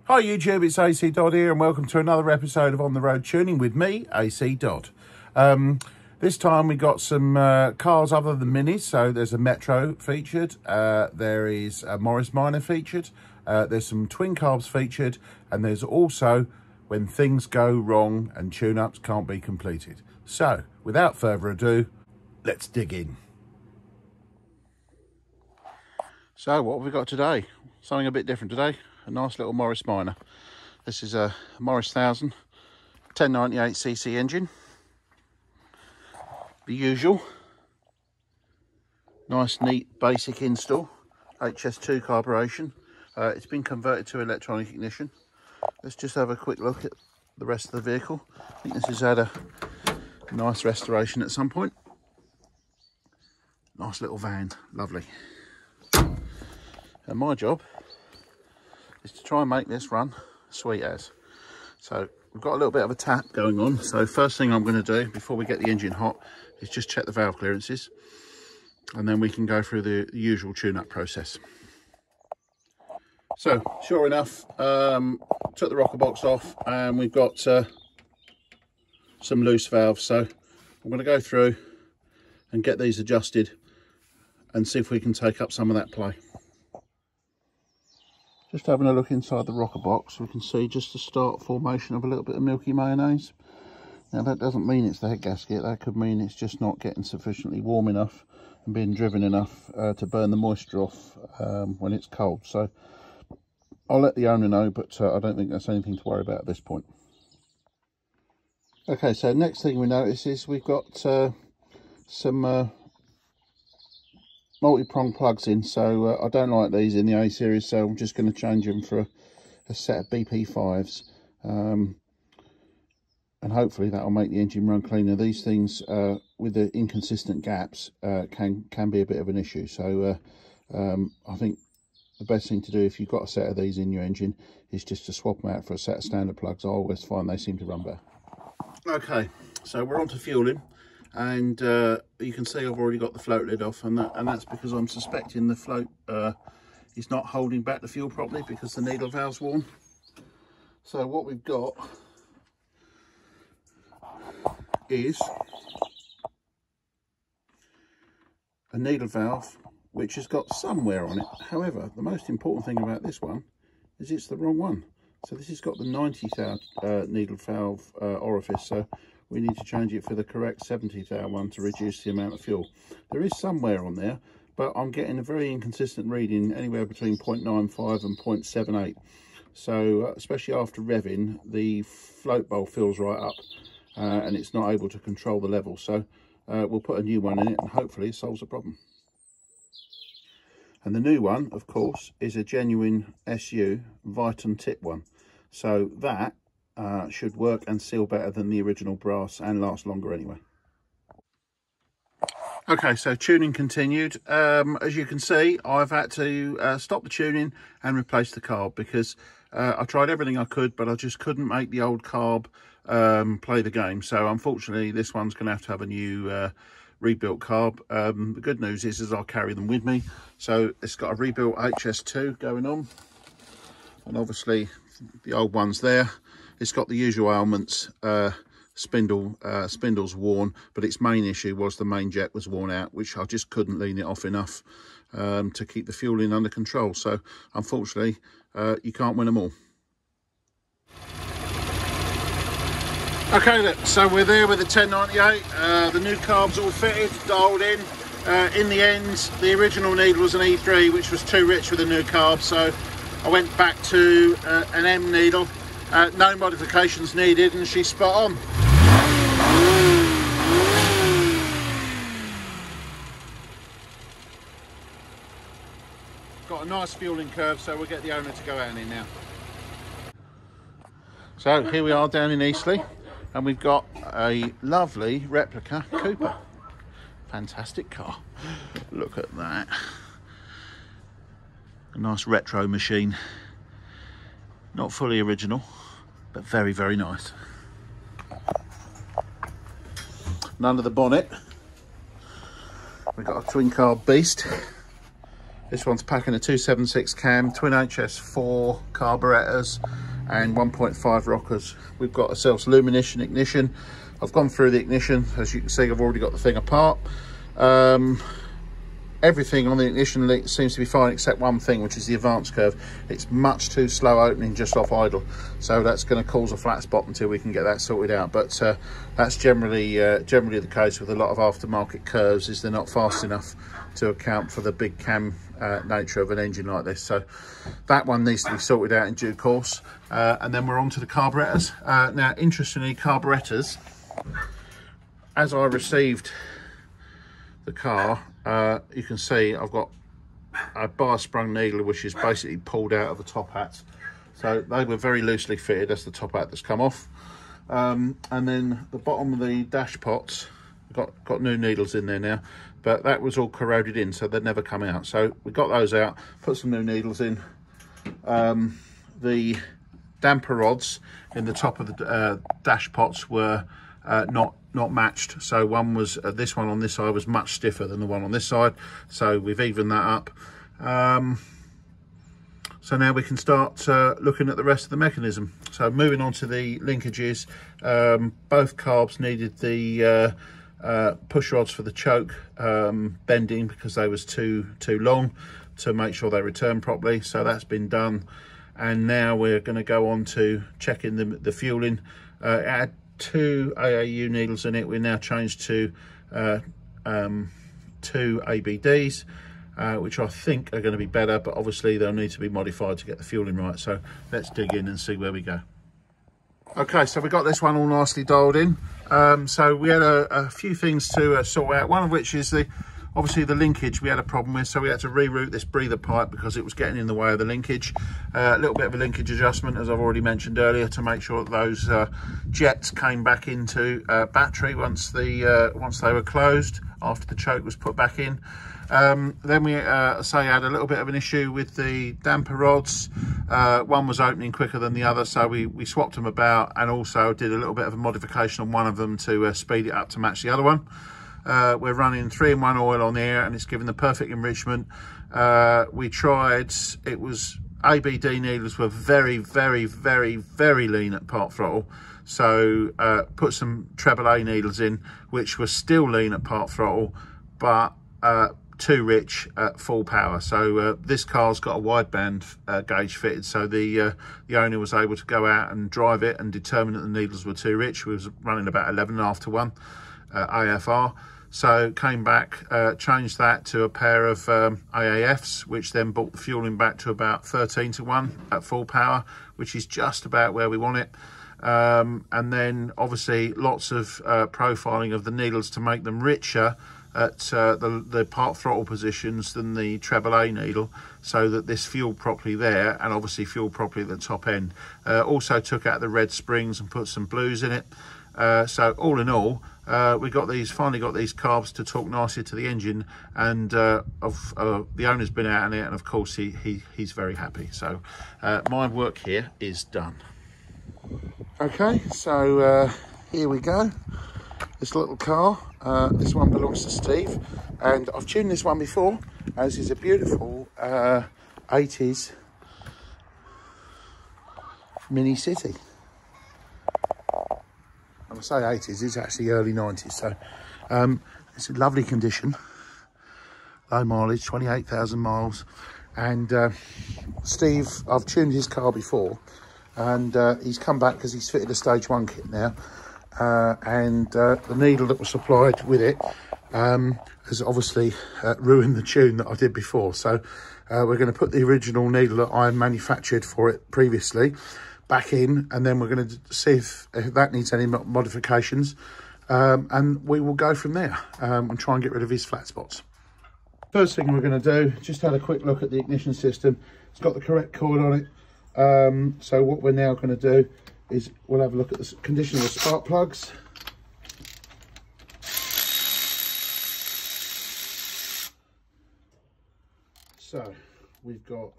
Hi YouTube, it's ACDodd here and welcome to another episode of On The Road Tuning with me, ACDodd. This time we got some cars other than minis, so there's a Metro featured, there is a Morris Minor featured, there's some twin carbs featured, and there's also when things go wrong and tune-ups can't be completed. So, without further ado, let's dig in. So, what have we got today? Something a bit different today. A nice little Morris Minor. This is a Morris 1000 1098cc engine. The usual. Nice, neat, basic install. HS2 carburation. It's been converted to electronic ignition. Let's just have a quick look at the rest of the vehicle. I think this has had a nice restoration at some point. Nice little van, lovely. And my job is to try and make this run sweet as. So we've got a little bit of a tap going on. So first thing I'm going to do before we get the engine hot is just check the valve clearances, and then we can go through the usual tune-up process. So sure enough, took the rocker box off and we've got some loose valves. So I'm going to go through and get these adjusted and see if we can take up some of that play. Just having a look inside the rocker box, we can see just the start formation of a little bit of milky mayonnaise. Now that doesn't mean it's the head gasket, that could mean it's just not getting sufficiently warm enough and being driven enough to burn the moisture off when it's cold. So I'll let the owner know, but I don't think that's anything to worry about at this point. Okay, so next thing we notice is we've got some multi-prong plugs in. So I don't like these in the A series, so I'm just going to change them for a set of BP5s, and hopefully that will make the engine run cleaner. These things with the inconsistent gaps can be a bit of an issue, so I think the best thing to do if you've got a set of these in your engine is just to swap them out for a set of standard plugs. I always find they seem to run better. Okay, so we're on to fueling. And you can see I've already got the float lid off, and that's because I'm suspecting the float is not holding back the fuel properly because the needle valve's worn. So what we've got is a needle valve which has got some wear on it. However, the most important thing about this one is it's the wrong one. So this has got the 90 thou needle valve orifice, so we need to change it for the correct 70 thou one to reduce the amount of fuel. There is some wear on there, but I'm getting a very inconsistent reading, anywhere between 0.95 and 0.78. So especially after revving, the float bowl fills right up and it's not able to control the level. So we'll put a new one in it and hopefully it solves the problem. And the new one, of course, is a genuine SU Viton tip one. So that should work and seal better than the original brass and last longer anyway. Okay, so tuning continued. As you can see, I've had to stop the tuning and replace the carb because I tried everything I could, but I just couldn't make the old carb play the game. So unfortunately, this one's going to have a new rebuilt carb. The good news is I'll carry them with me. So it's got a rebuilt HS2 going on, and obviously the old one's there. It's got the usual ailments, spindle's worn, but its main issue was the main jet was worn out, which I just couldn't lean it off enough to keep the fueling under control. So unfortunately, you can't win them all. Okay, so we're there with the 1098. The new carb's all fitted, dialed in. In the end, the original needle was an E3, which was too rich with the new carb, so I went back to an M needle. No modifications needed, and she's spot on. Got a nice fueling curve, so we'll get the owner to go out in now. So here we are down in Eastleigh, and we've got a lovely Replica Cooper. Fantastic car. Look at that. A nice retro machine. Not fully original, but very, very nice. And under the bonnet, we've got a twin carb beast. This one's packing a 276 cam, twin HS4 carburetors and 1.5 rockers. We've got ourselves luminous ignition. I've gone through the ignition. As you can see, I've already got the thing apart. Everything on the ignition seems to be fine except one thing, which is the advance curve. It's much too slow opening just off idle, so that's going to cause a flat spot until we can get that sorted out. But that's generally the case with a lot of aftermarket curves, is they're not fast enough to account for the big cam nature of an engine like this. So that one needs to be sorted out in due course. And then we're on to the carburetors. Now, interestingly, carburetors, as I received the car, you can see I've got a bar sprung needle which is basically pulled out of the top hats, so they were very loosely fitted. That's the top hat that's come off, and then the bottom of the dash pots got new needles in there now, but that was all corroded in, so they'd never come out. So we got those out, put some new needles in. The damper rods in the top of the dash pots were not matched, so one was this one on this side was much stiffer than the one on this side, so we've evened that up. So now we can start looking at the rest of the mechanism. So moving on to the linkages, both carbs needed the push rods for the choke bending because they was too long to make sure they return properly, so that's been done. And now we're going to go on to checking the fueling. It had 2 AAU needles in it. We're now changed to 2 ABDs, which I think are going to be better, but obviously they'll need to be modified to get the fueling right. So let's dig in and see where we go. Okay, so we got this one all nicely dialed in. So we had a few things to sort out, one of which is obviously the linkage we had a problem with, so we had to reroute this breather pipe because it was getting in the way of the linkage. A little bit of a linkage adjustment, as I've already mentioned earlier, to make sure that those jets came back into battery once they were closed after the choke was put back in. Then we had a little bit of an issue with the damper rods. One was opening quicker than the other, so we swapped them about, and also did a little bit of a modification on one of them to speed it up to match the other one. We're running 3-in-1 oil on there, and it's giving the perfect enrichment. We tried, it was ABD needles were very, very, very, very lean at part throttle, so put some treble A needles in, which were still lean at part throttle, but too rich at full power. So this car's got a wideband gauge fitted, so the owner was able to go out and drive it and determine that the needles were too rich. We was running about 11.5 to 1 AFR. So came back, changed that to a pair of AAFs, which then brought the fueling back to about 13 to 1 at full power, which is just about where we want it. And then obviously lots of profiling of the needles to make them richer at the part throttle positions than the treble A needle, so that this fueled properly there, and obviously fueled properly at the top end. Also took out the red springs and put some blues in it. So all in all, we finally got these carbs to talk nicely to the engine, and the owner's been out in it, and of course he's very happy. So my work here is done. Okay, so here we go. This little car, this one belongs to Steve, and I've tuned this one before, as is a beautiful 80s Mini City. I say 80s, it's actually early 90s, so it's in lovely condition, low mileage, 28,000 miles. And Steve, I've tuned his car before, and he's come back because he's fitted a stage 1 kit now, and the needle that was supplied with it has obviously ruined the tune that I did before. So we're going to put the original needle that I manufactured for it previously back in, and then we're going to see if that needs any modifications, and we will go from there and try and get rid of his flat spots. First thing we're going to do, just had a quick look at the ignition system. It's got the correct cord on it, so what we're now going to do is we'll have a look at the condition of the spark plugs. So we've got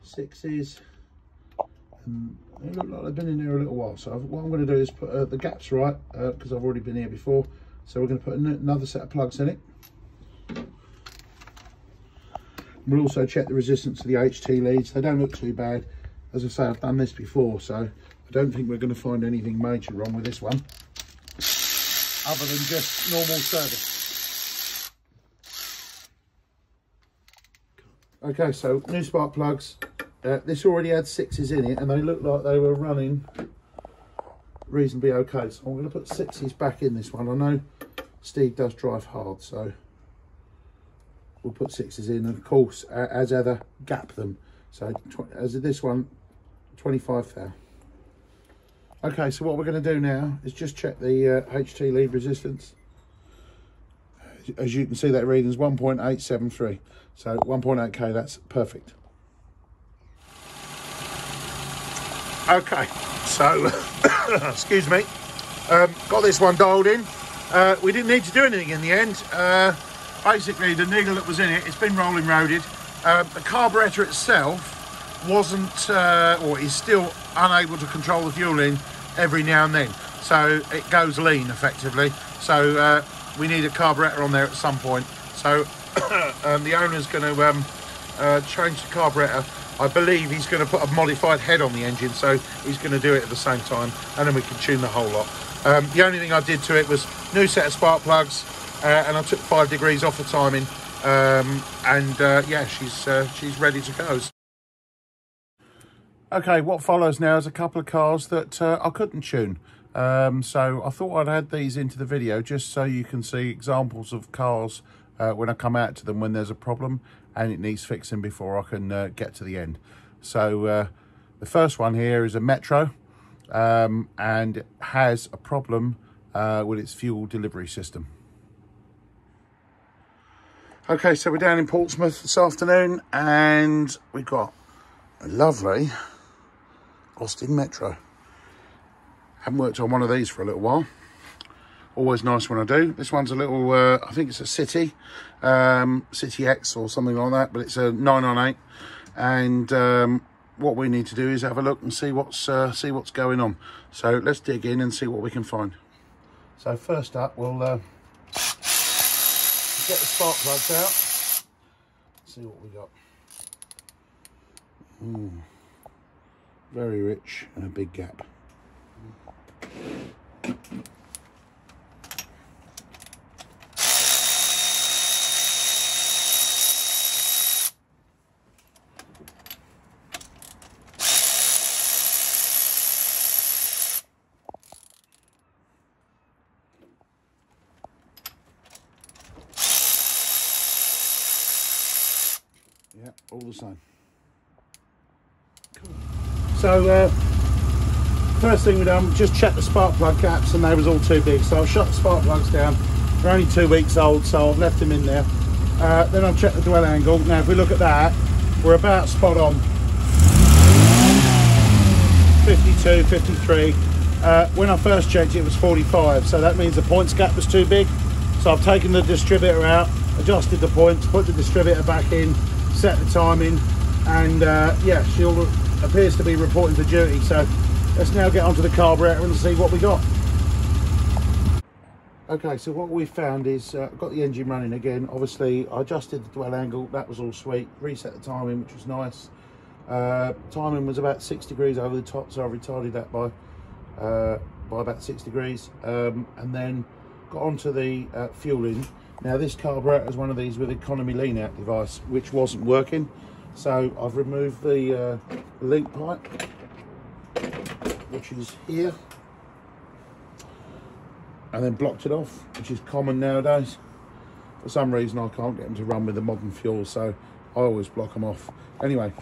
6s, and they look like they've been in here a little while. So what I'm going to do is put the gaps right, because I've already been here before. So we're going to put another set of plugs in it. We'll also check the resistance of the HT leads. They don't look too bad. As I say, I've done this before, so I don't think we're going to find anything major wrong with this one, other than just normal service. Okay, so new spark plugs. This already had 6s in it, and they looked like they were running reasonably okay. So I'm going to put 6s back in this one. I know Steve does drive hard, so we'll put 6s in, and of course, as ever, gap them. So as of this one, 25 thou. Okay, so what we're going to do now is just check the HT lead resistance. As you can see, that reading is 1.873. So 1.8k, that's perfect. Okay, so excuse me, got this one dialed in. We didn't need to do anything in the end. Basically, the needle that was in it, it's been rolling roaded. The carburettor itself wasn't, or is still unable to control the fueling every now and then. So it goes lean effectively. So we need a carburettor on there at some point. So the owner's going to change the carburettor. I believe he's going to put a modified head on the engine, so he's going to do it at the same time, and then we can tune the whole lot. The only thing I did to it was new set of spark plugs, and I took 5 degrees off the timing, yeah, she's ready to go. Okay, what follows now is a couple of cars that I couldn't tune. So I thought I'd add these into the video just so you can see examples of cars when I come out to them when there's a problem and it needs fixing before I can get to the end. So the first one here is a Metro, and it has a problem with its fuel delivery system. Okay, so we're down in Portsmouth this afternoon, and we've got a lovely Lustin Metro. Haven't worked on one of these for a little while. Always nice when I do. This one's a little, I think it's a City, City X or something like that, but it's a 998. And what we need to do is have a look and see what's going on. So let's dig in and see what we can find. So first up, we'll get the spark plugs out. See what we got. Very rich and a big gap. Yeah, all the same. Cool. So first thing we done, just checked the spark plug caps, and they was all too big. So I shut the spark plugs down. They're only 2 weeks old, so I've left them in there. Then I've checked the dwell angle. Now if we look at that, we're about spot on. 52, 53. When I first checked it was 45, so that means the points gap was too big. So I've taken the distributor out, adjusted the points, put the distributor back in, set the timing, and yeah, she appears to be reporting for duty. So let's now get onto the carburettor and see what we got. Okay, so what we found is I've got the engine running again. Obviously I adjusted the dwell angle, that was all sweet. Reset the timing, which was nice. Timing was about 6 degrees over the top, so I retarded that by about 6 degrees, and then got onto the fueling. Now this carburettor is one of these with economy lean out device, which wasn't working, so I've removed the link pipe, which is here, and then blocked it off, which is common nowadays. For some reason I can't get them to run with the modern fuel, so I always block them off. Anyway,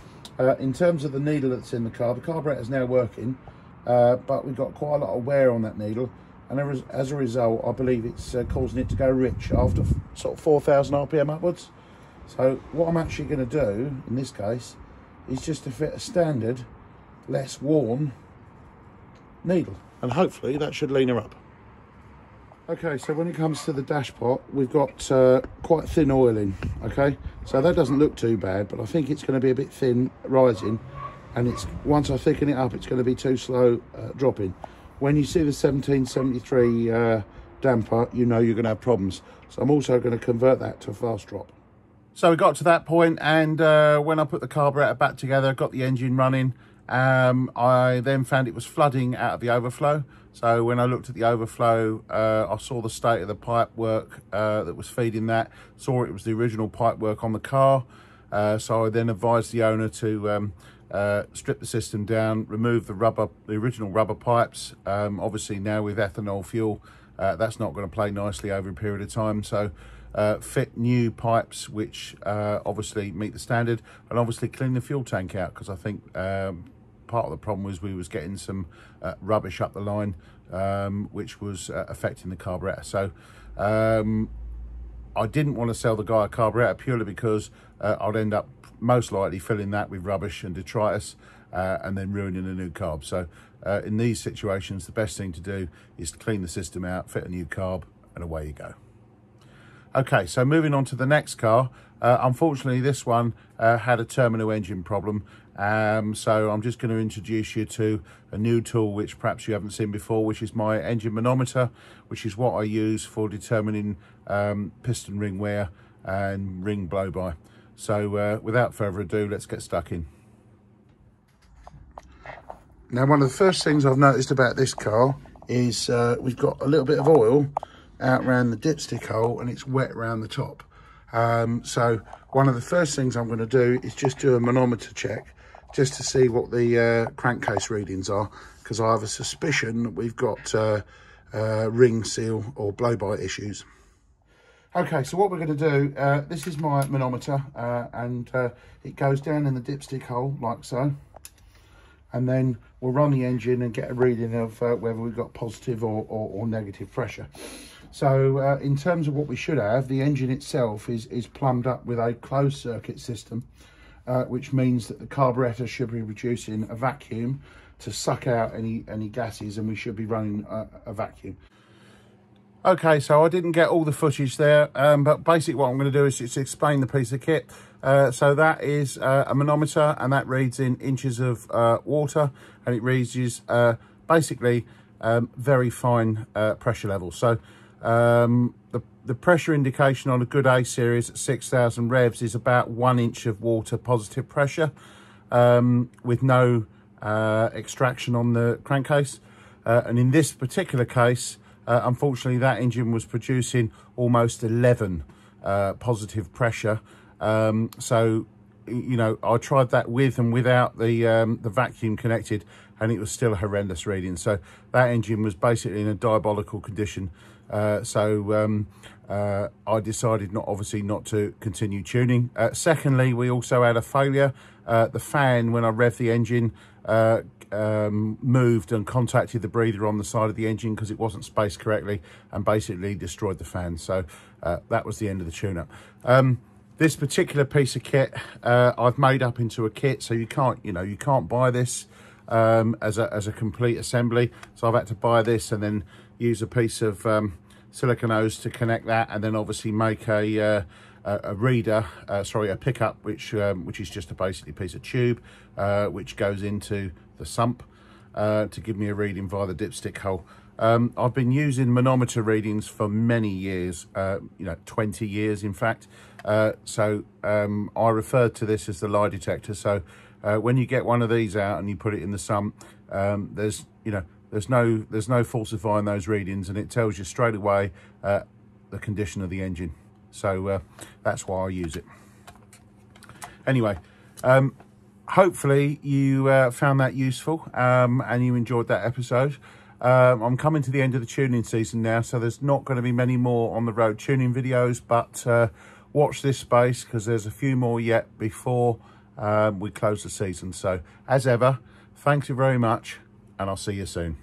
in terms of the needle that's in the car, the carburettor is now working, but we've got quite a lot of wear on that needle, and as a result I believe it's causing it to go rich after sort of 4,000 RPM upwards. So what I'm actually going to do in this case is just to fit a standard, less worn needle, and hopefully that should lean her up. Okay, so when it comes to the dash pot, we've got quite thin oiling. Okay, so that doesn't look too bad, but I think it's going to be a bit thin rising, and it's once I thicken it up, it's going to be too slow dropping. When you see the 1773 damper, you know you're going to have problems. So I'm also going to convert that to a fast drop. So we got to that point, and when I put the carburetor back together, got the engine running, I then found it was flooding out of the overflow. So when I looked at the overflow, I saw the state of the pipe work that was feeding that, saw it was the original pipe work on the car. So I then advised the owner to strip the system down, remove the original rubber pipes. Obviously now with ethanol fuel, that's not going to play nicely over a period of time. So fit new pipes which obviously meet the standard, and obviously clean the fuel tank out, because I think part of the problem was we was getting some rubbish up the line, which was affecting the carburetor. So I didn't want to sell the guy a carburetor purely because I'd end up most likely filling that with rubbish and detritus and then ruining a new carb. So in these situations, the best thing to do is to clean the system out, fit a new carb, and away you go. Okay, so moving on to the next car. Unfortunately, this one had a terminal engine problem. So I'm just going to introduce you to a new tool which perhaps you haven't seen before, which is my engine manometer, which is what I use for determining piston ring wear and ring blow-by. So without further ado, let's get stuck in. Now, one of the first things I've noticed about this car is we've got a little bit of oil out around the dipstick hole, and it's wet around the top. So one of the first things I'm going to do is just do a manometer check, just to see what the crankcase readings are, because I have a suspicion that we've got ring seal or blow-by issues. Okay, so what we're going to do, this is my manometer, and it goes down in the dipstick hole like so, and then we'll run the engine and get a reading of whether we've got positive or negative pressure. So in terms of what we should have, the engine itself is plumbed up with a closed circuit system, which means that the carburetor should be producing a vacuum to suck out any gases, and we should be running a vacuum. Okay, so I didn't get all the footage there, but basically what I'm going to do is just explain the piece of kit. So that is a manometer, and that reads in inches of water, and it reads basically very fine pressure levels. So the pressure indication on a good A series at 6,000 revs is about 1 inch of water positive pressure, with no extraction on the crankcase. And in this particular case, unfortunately, that engine was producing almost 11 positive pressure. So, you know, I tried that with and without the vacuum connected, and it was still a horrendous reading. So that engine was basically in a diabolical condition. So I decided obviously not to continue tuning. Secondly, we also had a failure. The fan, when I revved the engine, moved and contacted the breather on the side of the engine because it wasn't spaced correctly, and basically destroyed the fan. So that was the end of the tune-up. This particular piece of kit I've made up into a kit, so you can't buy this as a complete assembly. So I've had to buy this and then use a piece of silicone hose to connect that, and then obviously make a reader, a pickup, which is just basically a piece of tube which goes into the sump to give me a reading via the dipstick hole. I've been using manometer readings for many years, 20 years in fact. So I referred to this as the lie detector. So when you get one of these out and you put it in the sump, there's no falsifying those readings, and it tells you straight away the condition of the engine. So that's why I use it. Anyway, hopefully you found that useful and you enjoyed that episode. I'm coming to the end of the tuning season now, so there's not going to be many more on the road tuning videos, but watch this space, because there's a few more yet before we close the season. So as ever, thank you very much, and I'll see you soon.